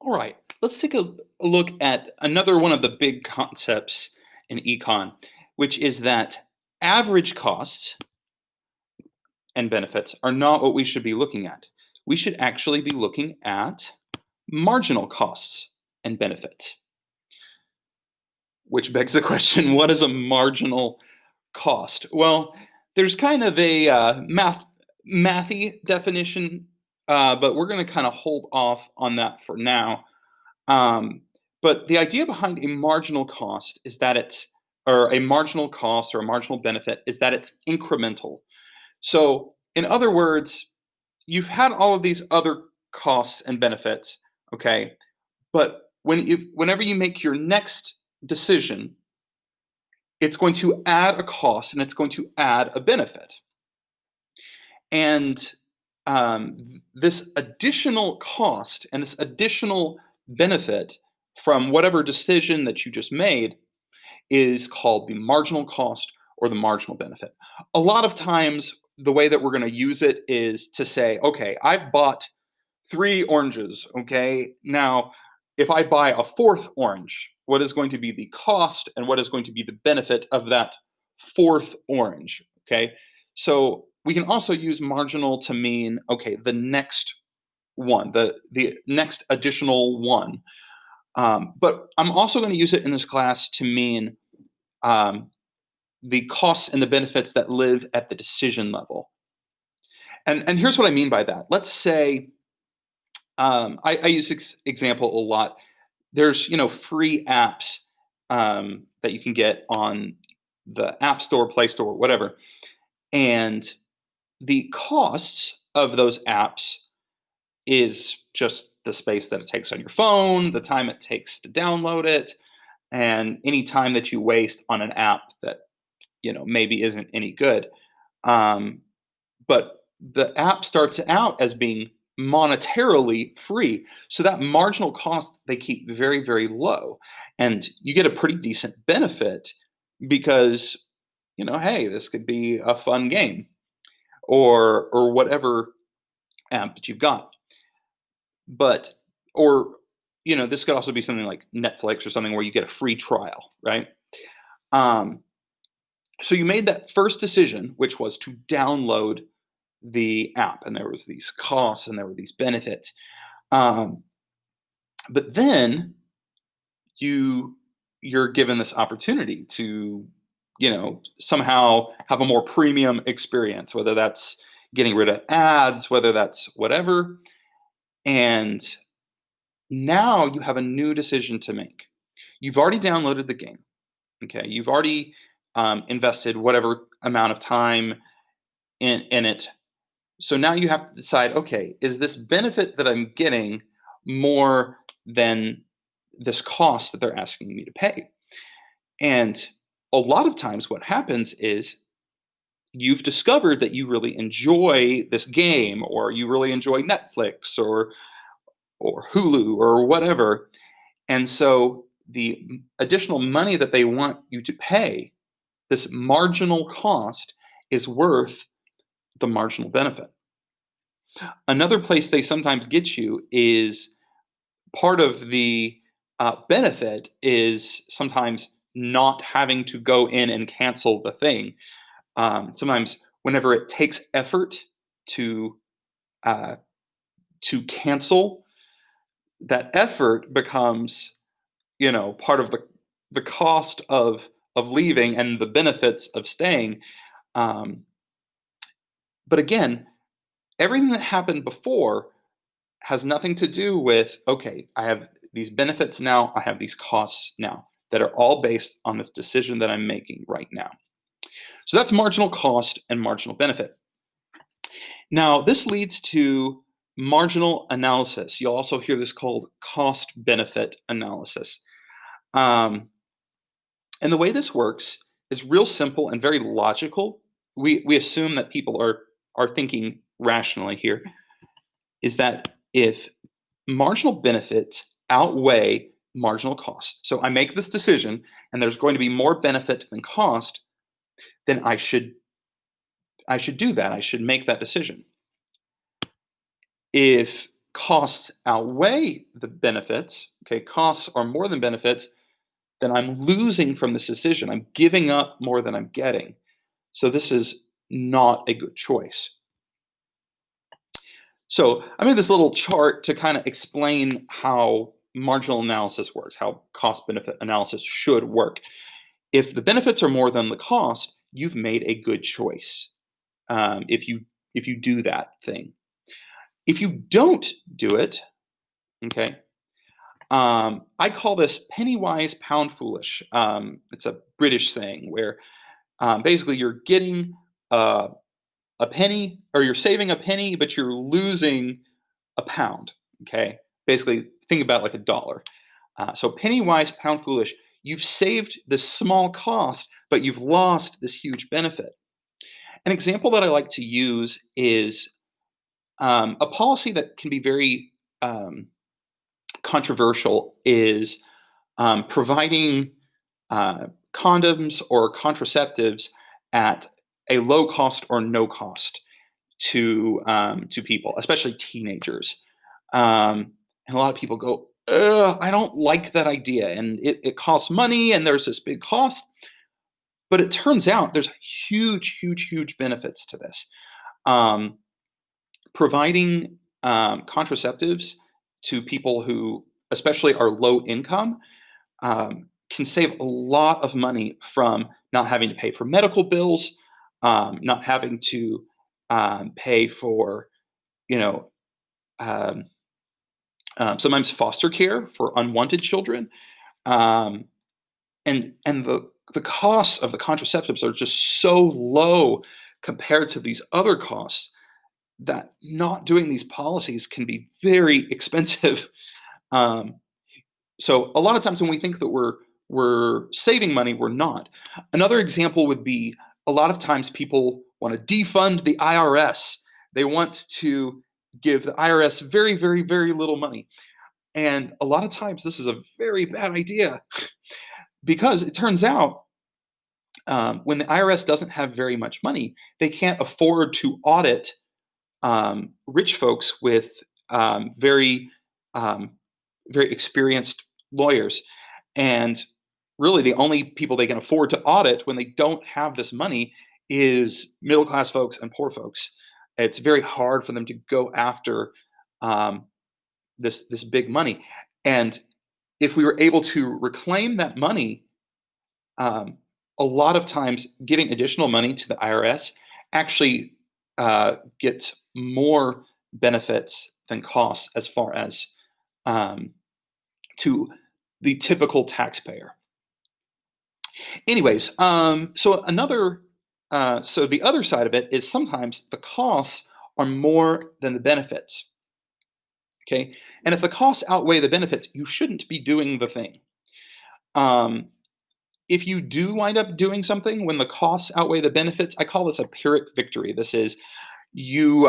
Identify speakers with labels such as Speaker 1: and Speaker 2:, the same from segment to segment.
Speaker 1: All right, let's take a look at another one of the big concepts in econ, which is that average costs and benefits are not what we should be looking at. We should actually be looking at marginal costs and benefits, which begs the question, what is a marginal cost? Well, there's kind of a mathy definition, but we're going to kind of hold off on that for now. Um, but the idea behind a marginal cost is that it's, or a marginal cost or a marginal benefit is that it's incremental. So, in other words, you've had all of these other costs and benefits, okay? But whenever you make your next decision, it's going to add a cost and it's going to add a benefit. And this additional cost and this additional benefit from whatever decision that you just made is called the marginal cost or the marginal benefit. A lot of times, the way that we're going to use it is to say, okay, I've bought 3 oranges. Okay, now if I buy a fourth orange, what is going to be the cost and what is going to be the benefit of that fourth orange? Okay, so we can also use marginal to mean, okay, the next one, the next additional one. But I'm also going to use it in this class to mean um, the costs and the benefits that live at the decision level. And here's what I mean by that. Let's say I use this example a lot. There's free apps that you can get on the App Store, Play Store, whatever, and the costs of those apps is just the space that it takes on your phone, the time it takes to download it, and any time that you waste on an app that maybe isn't any good. Um, but the app starts out as being monetarily free, so that marginal cost they keep very, very low, and you get a pretty decent benefit because hey, this could be a fun game or whatever app that you've got. But or this could also be something like Netflix or something where you get a free trial, right? Um, so you made that first decision, which was to download the app, and there was these costs and there were these benefits. Um, but then you're given this opportunity to, somehow have a more premium experience, whether that's getting rid of ads, whether that's whatever. And now you have a new decision to make. You've already downloaded the game. Okay, you've already invested whatever amount of time in it. So now you have to decide, okay, is this benefit that I'm getting more than this cost that they're asking me to pay? And a lot of times what happens is you've discovered that you really enjoy this game, or you really enjoy Netflix or Hulu or whatever. And so the additional money that they want you to pay, this marginal cost, is worth the marginal benefit. Another place they sometimes get you is part of the benefit is sometimes not having to go in and cancel the thing. Sometimes, whenever it takes effort to uh, cancel, that effort becomes part of the cost of leaving and the benefits of staying. Um, but again, everything that happened before has nothing to do with, okay, I have these benefits now, I have these costs now that are all based on this decision that I'm making right now. So that's marginal cost and marginal benefit. Now, this leads to marginal analysis. You'll also hear this called cost benefit analysis. Um, and the way this works is real simple and very logical. We assume that people are thinking rationally here. Is that if marginal benefits outweigh marginal costs, so I make this decision and there's going to be more benefit than cost, then I should do that. I should make that decision. If costs outweigh the benefits, okay, costs are more than benefits, then I'm losing from this decision. I'm giving up more than I'm getting. So this is not a good choice. So I made this little chart to kind of explain how marginal analysis works, how cost benefit analysis should work. If the benefits are more than the cost, you've made a good choice. If you do that thing. If you don't do it, okay, I call this penny wise, pound foolish. It's a British saying where basically you're getting uh, a penny or you're saving a penny, but you're losing a pound. Okay, basically think about it like a dollar. So penny wise, pound foolish. You've saved this small cost, but you've lost this huge benefit. An example that I like to use is a policy that can be very controversial is providing condoms or contraceptives at a low cost or no cost to people, especially teenagers. And a lot of people go, "Ugh, I don't like that idea, and it costs money, and there's this big cost." But it turns out there's huge, huge, huge benefits to this. Um, Providing contraceptives to people who, especially, are low income, can save a lot of money from not having to pay for medical bills, not having to pay for, you know, um, sometimes foster care for unwanted children, um, and the costs of the contraceptives are just so low compared to these other costs that not doing these policies can be very expensive. Um, so a lot of times when we think that we're saving money, we're not. Another example would be a lot of times people want to defund the IRS. They want to give the IRS very, very, very little money. And a lot of times this is a very bad idea because it turns out when the IRS doesn't have very much money, they can't afford to audit rich folks with very, um, very experienced lawyers. And really, the only people they can afford to audit when they don't have this money is middle class folks and poor folks. It's very hard for them to go after um, this big money. And if we were able to reclaim that money, um, a lot of times giving additional money to the IRS actually gets more benefits than costs as far as um, to the typical taxpayer. Anyways, so the other side of it is sometimes the costs are more than the benefits. Okay, and if the costs outweigh the benefits, you shouldn't be doing the thing. Um, if you do wind up doing something when the costs outweigh the benefits, I call this a Pyrrhic victory. This is you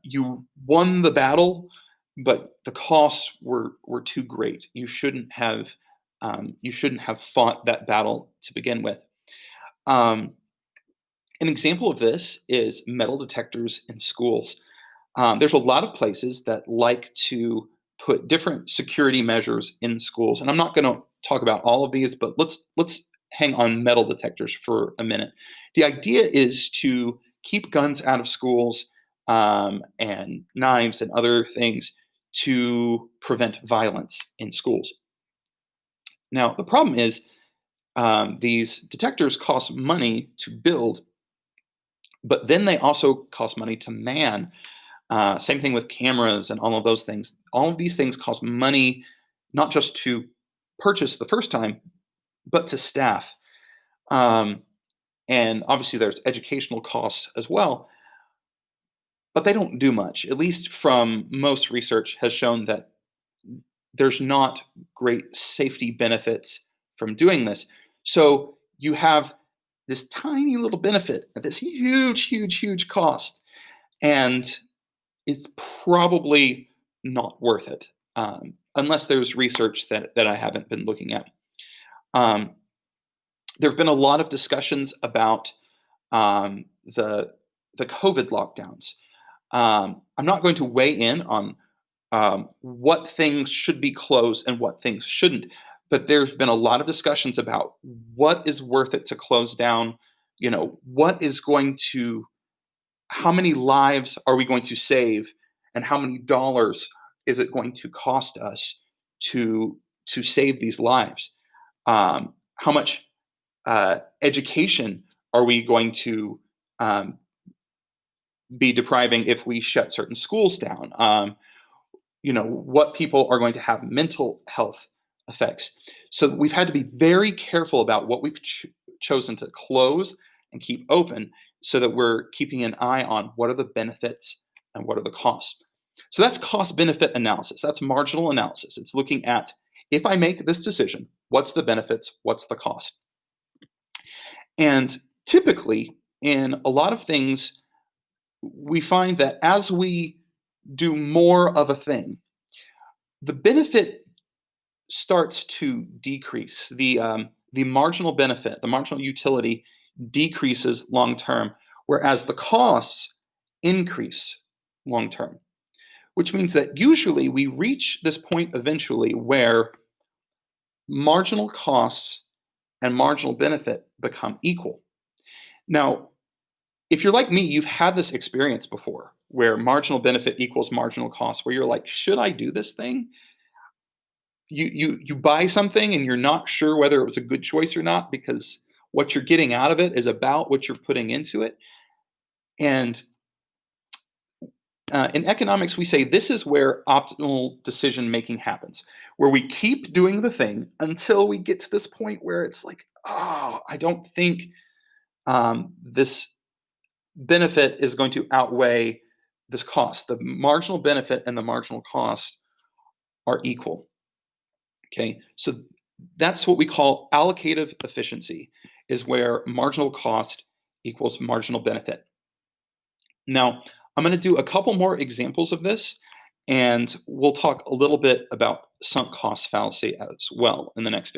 Speaker 1: you won the battle, but the costs were too great. You shouldn't have fought that battle to begin with. Um, an example of this is metal detectors in schools. There's a lot of places that like to put different security measures in schools, and I'm not going to talk about all of these, but let's hang on metal detectors for a minute. The idea is to keep guns out of schools and knives and other things to prevent violence in schools. Now, the problem is these detectors cost money to build, but then they also cost money to man. Same thing with cameras and all of those things. All of these things cost money, not just to purchase the first time, but to staff. Um, and obviously, there's educational costs as well, but they don't do much. At least from most research has shown that there's not great safety benefits from doing this. So you have this tiny little benefit at this huge, huge, huge cost, and it's probably not worth it unless there's research that I haven't been looking at. Um, there have been a lot of discussions about um, the the COVID lockdowns. I'm not going to weigh in on what things should be closed and what things shouldn't. But there's been a lot of discussions about what is worth it to close down. What is going to, how many lives are we going to save, and how many dollars is it going to cost us to save these lives? How much education are we going to um, be depriving if we shut certain schools down? What people are going to have mental health effects. So we've had to be very careful about what we've chosen to close and keep open, so that we're keeping an eye on what are the benefits and what are the costs. So that's cost benefit analysis. That's marginal analysis. It's looking at, if I make this decision, what's the benefits, what's the cost? And typically, in a lot of things, we find that as we do more of a thing, the benefit starts to decrease. The marginal benefit, the marginal utility decreases long term, whereas the costs increase long term, which means that usually we reach this point eventually where marginal costs and marginal benefit become equal. Now, if you're like me, you've had this experience before where marginal benefit equals marginal cost, where you're like, should I do this thing? You buy something and you're not sure whether it was a good choice or not, because what you're getting out of it is about what you're putting into it. And in economics, we say this is where optimal decision making happens, where we keep doing the thing until we get to this point where it's like, oh, I don't think this benefit is going to outweigh this cost. The marginal benefit and the marginal cost are equal. Okay, so that's what we call allocative efficiency, is where marginal cost equals marginal benefit. Now, I'm going to do a couple more examples of this, and we'll talk a little bit about sunk cost fallacy as well in the next video.